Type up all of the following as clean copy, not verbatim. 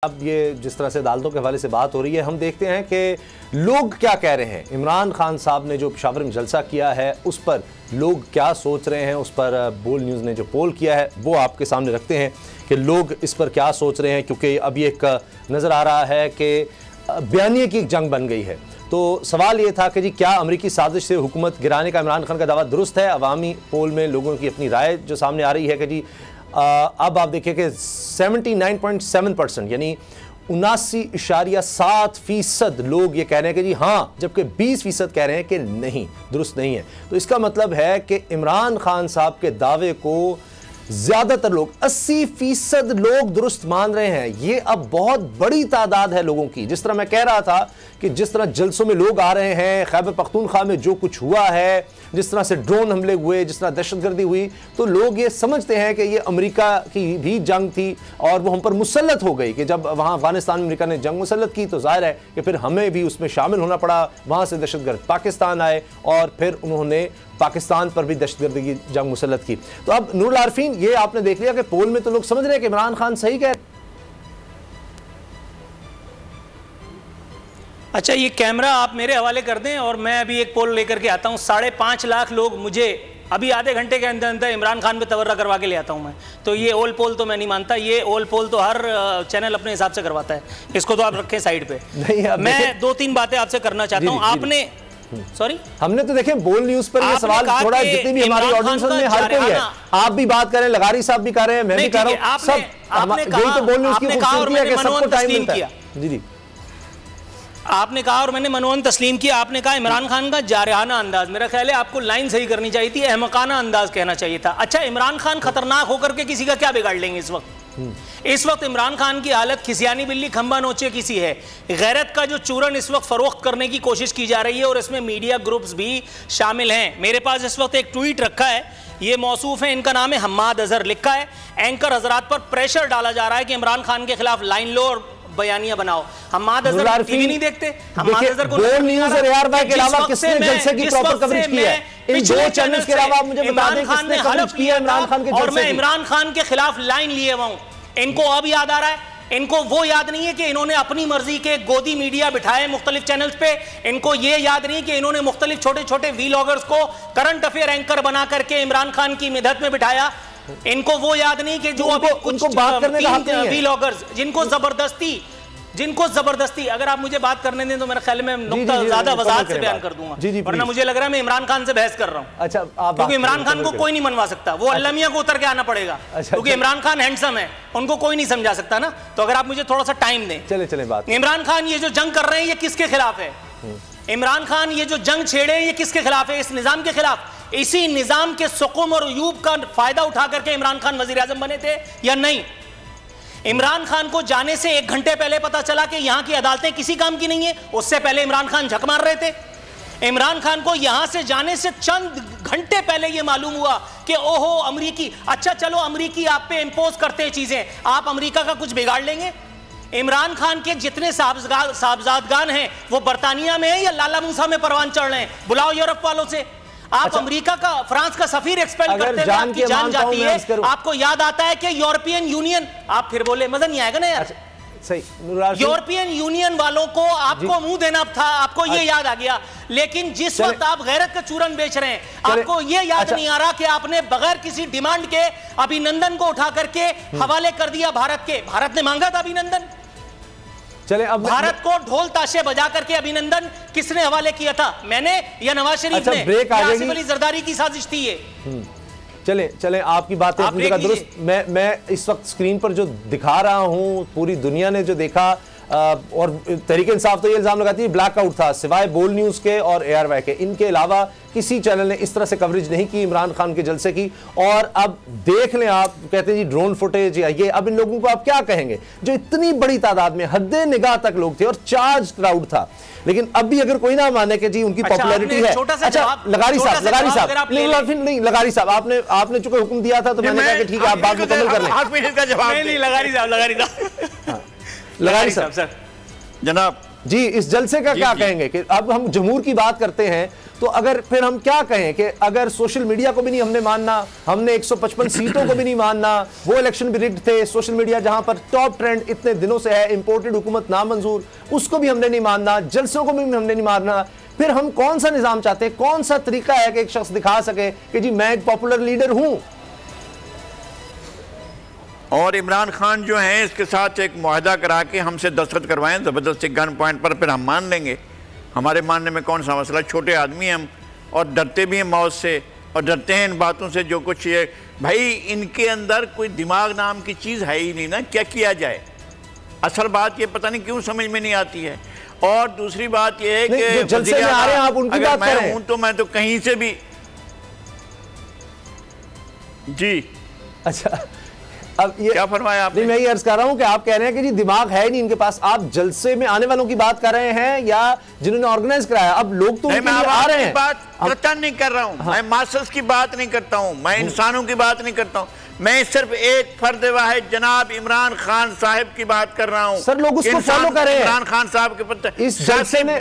अब ये जिस तरह से अदालतों के हवाले से बात हो रही है, हम देखते हैं कि लोग क्या कह रहे हैं। इमरान खान साहब ने जो पेशावर में जलसा किया है उस पर लोग क्या सोच रहे हैं, उस पर बोल न्यूज़ ने जो पोल किया है वो आपके सामने रखते हैं कि लोग इस पर क्या सोच रहे हैं। क्योंकि अभी एक नज़र आ रहा है कि बयानिए की एक जंग बन गई है। तो सवाल ये था कि जी क्या अमरीकी साजिश से हुकूमत गिराने का इमरान खान का दावा दुरुस्त है। अवामी पोल में लोगों की अपनी राय जो सामने आ रही है कि जी अब आप देखिए कि 79.7% यानी 79.7% लोग ये कह रहे हैं कि जी हाँ, जबकि 20% कह रहे हैं कि नहीं, दुरुस्त नहीं है। तो इसका मतलब है कि इमरान खान साहब के दावे को ज्यादातर लोग 80% लोग दुरुस्त मान रहे हैं। ये अब बहुत बड़ी तादाद है लोगों की। जिस तरह मैं कह रहा था कि जिस तरह जलसों में लोग आ रहे हैं, खैबर पख्तूनख्वा में जो कुछ हुआ है, जिस तरह से ड्रोन हमले हुए, जिस तरह दहशतगर्दी हुई, तो लोग ये समझते हैं कि ये अमेरिका की भी जंग थी और वो हम पर मुसल्लत हो गई कि जब वहाँ अफगानिस्तान में अमेरिका ने जंग मुसल्लत की तो जाहिर है कि फिर हमें भी उसमें शामिल होना पड़ा। वहाँ से दहशतगर्द पाकिस्तान आए और फिर उन्होंने पाकिस्तान पर भी दहशतगर्दी की जंग मुसल्लत की। तो अब नूरुल आरफीन, ये आपने देख लिया कि पोल में तो लोग समझ रहे हैं कि इमरान खान सही कह। अच्छा, ये कैमरा आप मेरे हवाले कर दें और मैं अभी एक पोल लेकर के आता हूँ। 5.5 लाख लोग मुझे अभी आधे घंटे के अंदर अंदर इमरान खान पे तवर्रा करवा के ले आता हूँ मैं। तो ये ओल पोल तो मैं नहीं मानता। ये ओल पोल तो हर चैनल अपने हिसाब से करवाता है। इसको तो आप रखें साइड पे। मैं 2-3 बातें आपसे करना चाहता हूँ। आपने सॉरी, हमने तो देखे बोल न्यूज पर ये सवाल थोड़ा, जितनी भी हमारी ऑडियंस में हर कोई है, आप भी बात करें, लगारी साहब भी कर रहे हैं, मैं भी कर रहा हूं, सब आपने तो बोल न्यूज की खूबसूरती है कि सबको टाइम मिलता है। जी जी, आपने कहा और मैंने मनोन तस्लीम किया। आपने कहा इमरान खान का जारहाना अंदाज, मेरा ख्याल है आपको लाइन सही करनी चाहिए थी, अहमकाना अंदाज कहना चाहिए था। अच्छा, इमरान खान खतरनाक होकर के किसी का क्या बिगाड़ लेंगे इस वक्त? इस वक्त इमरान खान की हालत खिसियानी बिल्ली खंबा नोचे किसी है। गैरत का जो चूरन इस वक्त फरोख्त करने की कोशिश की जा रही है और इसमें मीडिया ग्रुप्स भी शामिल हैं। मेरे पास इस वक्त एक ट्वीट रखा है, ये मौसूफ है, इनका नाम है हम्माद अजहर। लिखा है, एंकर हजरात पर प्रेशर डाला जा रहा है कि इमरान खान के खिलाफ लाइन लो और बयानिया बनाओ। हम्माद अजहर टीवी नहीं देखते, हम्माद अजहर को बोल न्यूज़ और एआरवाई के अलावा किसने जलसे की प्रॉपर कवरेज की है? इन दो चैनल्स के अलावा मुझे बता दें किसने कवरेज किया है इमरान खान के जलसे की? और मैं इमरान खान के खिलाफ लाइन लिए हुआ हूं। इनको अब याद आ रहा है, इनको वो याद नहीं है कि इन्होंने अपनी मर्जी के गोदी मीडिया बिठाए मुख्तलिफ चैनल्स पे। इनको ये याद नहीं कि इन्होंने मुख्तलिफ छोटे छोटे वीलॉगर्स को करंट अफेयर एंकर बना करके इमरान खान की मिदत में बिठाया। इनको वो याद नहीं कि जो अभी कुछ वीलॉगर्स जिनको जबरदस्ती, अगर आप मुझे बात करने दें तो मेरा ख्याल में नुक्ता ज्यादा वजाहत से बयान कर दूंगा, वरना मुझे लग रहा है मैं इमरान खान से बहस कर रहा हूं। अच्छा, क्योंकि इमरान खान को कोई नहीं मनवा सकता, वो अल्लामिया को उतर के आना पड़ेगा। क्योंकि इमरान खान हैंडसम है, उनको कोई नहीं समझा सकता ना। तो अगर आप मुझे थोड़ा सा टाइम दें। चले बात। इमरान खान ये जो जंग कर रहे हैं ये किसके खिलाफ है? इमरान खान ये जो जंग छेड़े हैं ये किसके खिलाफ है? इस निजाम के खिलाफ। इसी निजाम के सुकुम और अयूब का फायदा उठा करके इमरान खान वजीर आजम बने थे या नहीं? इमरान खान को जाने से 1 घंटे पहले पता चला कि यहां की अदालतें किसी काम की नहीं है। उससे पहले इमरान खान झक मार रहे थे। इमरान खान को यहां से जाने से चंद घंटे पहले यह मालूम हुआ कि ओहो अमरीकी, अच्छा चलो अमरीकी आप पे इंपोज करते हैं चीजें, आप अमरीका का कुछ बिगाड़ लेंगे। इमरान खान के जितने साहबजादगान हैं वो बरतानिया में है या लाला मूसा में परवान चढ़ रहे हैं? बुलाओ यूरोप वालों से। आप अच्छा, अमेरिका का, फ्रांस का सफीर एक्सपेल करते हैं, आपकी जान जाती है। आपको याद आता है कि यूरोपियन यूनियन, आप फिर बोले मजा नहीं आएगा ना यार। सही, यूरोपियन यूनियन वालों को आपको मुंह देना था, आपको ये याद आ गया। लेकिन जिस वक्त आप गैरत का चूरन बेच रहे हैं, आपको ये याद नहीं आ रहा कि आपने बगैर किसी डिमांड के अभिनंदन को उठा करके हवाले कर दिया भारत के। भारत ने मांगा था अभिनंदन। चले, अब भारत को ढोल ताशे बजा करके अभिनंदन किसने हवाले किया था? मैंने या नवाज शरीफ ने? आसिफ अली जरदारी की साजिश थी ये। चले आपकी बातें अपनी जगह दुरुस्त। मैं इस वक्त स्क्रीन पर जो दिखा रहा हूं, पूरी दुनिया ने जो देखा, और तहरीक इंसाफ तो ये इल्जाम लगाती है ब्लैकआउट था, सिवाय बोल न्यूज़ के और एआरवाई के, इनके अलावा किसी चैनल ने इस तरह से कवरेज नहीं की इमरान खान के जलसे की। और अब देख लें, आप कहते हैं जी ड्रोन फुटेज या ये, अब इन लोगों को आप क्या कहेंगे जो इतनी बड़ी तादाद में हद्दे निगाह तक लोग थे और चार्ज क्राउड था। लेकिन अब भी अगर कोई ना माने कि जी उनकी पॉपुलैरिटी है। अच्छा, लगारी साहब नहीं, लगारी साहब आपने चूंकि हुक्म दिया था तो मैंने कहा कि ठीक है आप बात मुकम्मल कर लें। 8 मिनट का जवाब नहीं, लगारी साहब सर जनाब जी, इस जलसे का क्या कहेंगे कि अब हम जमहूर की बात करते हैं तो अगर फिर हम क्या कहें कि अगर सोशल मीडिया को भी नहीं हमने मानना, हमने 155 सीटों को भी नहीं मानना, वो इलेक्शन भी रिग्ड थे, सोशल मीडिया जहां पर टॉप ट्रेंड इतने दिनों से है, इंपोर्टेड हुकूमत नामंजूर, उसको भी हमने नहीं मानना, जलसों को भी हमने नहीं मानना, फिर हम कौन सा निजाम चाहते हैं? कौन सा तरीका है कि एक शख्स दिखा सके कि जी मैं एक पॉपुलर लीडर हूं? और इमरान खान जो हैं इसके साथ एक मुआहदा करा के हमसे दस्तखत करवाएं ज़बरदस्ती गन पॉइंट पर, फिर हम मान लेंगे। हमारे मानने में कौन सा मसला, छोटे आदमी हैं हम और डरते भी हैं मौत से और डरते हैं इन बातों से जो कुछ ये भाई इनके अंदर कोई दिमाग नाम की चीज़ है ही नहीं ना, क्या किया जाए। असल बात ये पता नहीं क्यों समझ में नहीं आती है। और दूसरी बात ये है कि जलसे में आ रहे हैं आप उनकी बात कर रहे हैं। तो मैं तो कहीं से भी जी अच्छा अब ये क्या फरमाया आपने? नहीं, मैं ये अर्ज कर रहा हूं कि आप कह रहे हैं कि जी दिमाग है नहीं इनके पास। आप जलसे में आने वालों की बात कर रहे हैं या जिन्होंने ऑर्गेनाइज कराया? अब लोग तो उनके लिए आ रहे हैं। बात करता नहीं कर रहा हूं। मैं मासस की बात नहीं करता हूं, मैं इंसानों की बात नहीं करता हूं, मैं सिर्फ एक फर्द वाहिद जनाब इमरान खान साहब की बात कर रहा हूं। सर लोग उसको फॉलो कर रहे हैं। इमरान खान साहब के पत्ते इस जलसे ने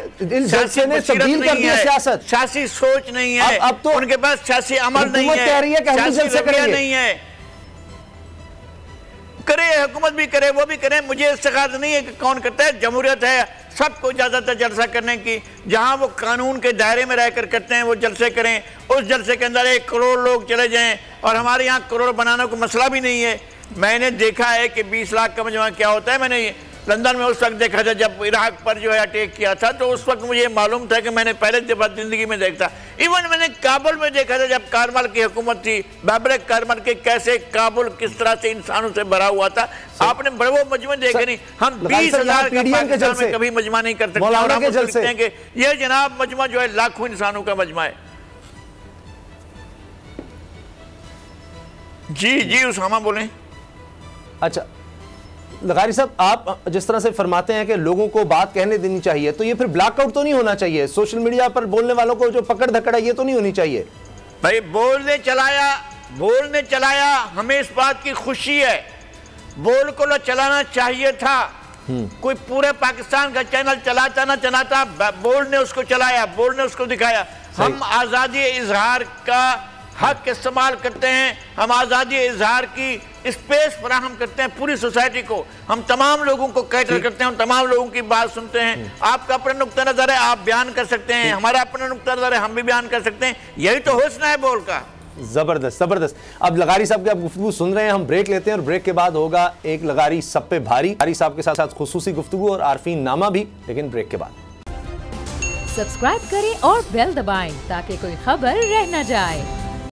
तब्दील कर दिया सियासत, सियासी सोच नहीं है, अब तो उनके पास सियासी अमल नहीं है, कह रही है कि हम जलसे करेंगे नहीं है। करे हुकूमत भी करे, वो भी करे, मुझे इस्तेगात नहीं है कि कौन करता है। जमहूरियत है, सबको इजाजत है जलसा करने की। जहां वो कानून के दायरे में रहकर करते हैं वो जलसे करें। उस जलसे के अंदर 1 करोड़ लोग चले जाएं और हमारे यहाँ करोड़ बनाने को मसला भी नहीं है। मैंने देखा है कि 20 लाख का मजमा क्या होता है। मैंने लंदन में उस वक्त देखा था जब इराक पर जो है अटैक किया था, तो उस वक्त मुझे मालूम था कि मैंने पहले दफा जिंदगी में देखा। इवन मैंने काबुल में देखा था जब कारमल की हुकूमत थी, बाबर कारमल के कैसे काबुल किस तरह से इंसानों से भरा हुआ था। आपने बड़े वो मजमे देखे नहीं। हम 20,000 में कभी मजमा नहीं कर सकते। ये जनाब मजमा जो है लाखों इंसानों का मजमा है। जी जी उसामा बोले। अच्छा लगारी साहब, आप जिस तरह से फरमाते हैं कि लोगों को बात कहने देनी चाहिए, तो ये फिर ब्लैकआउट तो नहीं होना चाहिए? सोशल मीडिया पर बोलने वालों को जो पकड़ धकड़ है ये तो नहीं होनी चाहिए? भाई बोलने चलाया हमें इस बात की खुशी है। बोल को चलाना चाहिए था। कोई पूरे पाकिस्तान का चैनल चलाता ना चलाता, बोल ने उसको चलाया, बोल ने उसको दिखाया। हम आज़ादी इजहार का हक इस्तेमाल करते हैं, हम आज़ादी इजहार की स्पेस फराहम करते हैं पूरी सोसाइटी को। हम तमाम लोगों को कैटर करते हैं, हम तमाम लोगों की बात सुनते हैं। आपका अपना नुक्ता नज़र है, आप बयान कर सकते हैं, हमारा अपना नुक्ता नज़र है, हम भी बयान कर सकते हैं। यही तो हुस्न है बोल का। जबरदस्त जबरदस्त। अब लगारी साहब की आप गुफ्तगू सुन रहे हैं, हम ब्रेक लेते हैं और ब्रेक के बाद होगा एक लगारी सब पे भारी। लगारी साहब के साथ साथ खुसूसी गुफ्तगू और आरफीन नामा भी, लेकिन ब्रेक के बाद। सब्सक्राइब करें और बेल दबाएं ताकि कोई खबर रह न जाए।